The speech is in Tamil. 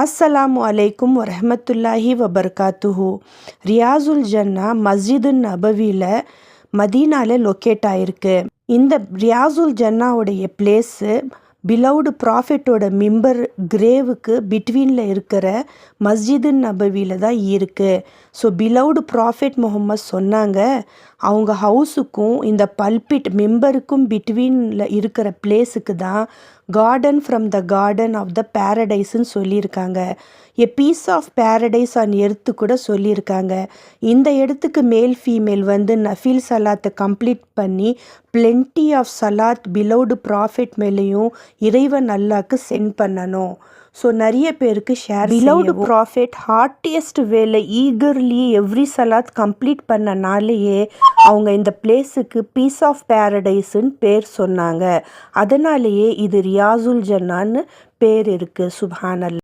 அஸ்ஸலாமு அலைக்கும் வரஹ்மத்துல்லாஹி வபர்காத்துஹு. ரியாசுல் ஜன்னா மஸ்ஜிதுன் நபவியில் மதீனால லொக்கேட் ஆயிருக்கு. இந்த ரியாசுல் ஜன்னாவுடைய பிளேஸு பிலவுடு ப்ராஃபிட்டோட மிம்பர் கிரேவுக்கு பிட்வீனில் இருக்கிற மஸ்ஜிதுன் நபவியில் தான் இருக்குது. ஸோ பிலவுடு ப்ராஃபிட் முகம்மது சொன்னாங்க, அவங்க ஹவுஸுக்கும் இந்த பல்பிட் மிம்பருக்கும் பிட்வீனில் இருக்கிற பிளேஸுக்கு தான் garden from the garden of the பேரடைஸ்ன்னு சொல்லியிருக்காங்க. A piece of paradise on earth கூட சொல்லியிருக்காங்க. இந்த இடத்துக்கு மேல் ஃபீமேல் வந்து நஃபீல் சலாத்தை கம்ப்ளீட் பண்ணி பிளென்டி ஆஃப் சலாத் பிலவுடு ப்ராஃபிட் மேலேயும் இறைவன் அல்லாஹ்க்கு சென்ட் பண்ணணும். ஸோ நிறைய பேருக்கு ஷேர் பிலவுடு ப்ராஃபிட் ஹார்ட்டியஸ்ட் வேலை ஈகர்லி எவ்ரி சலாத் கம்ப்ளீட் பண்ணனாலேயே அவங்க இந்த பிளேஸுக்கு பீஸ் ஆஃப் பேரடைஸ்ன்னு பேர் சொன்னாங்க. அதனாலேயே இது ரியாசுல் ஜன்னான்னு பேர் இருக்குது. சுப்ஹானல்லாஹ்.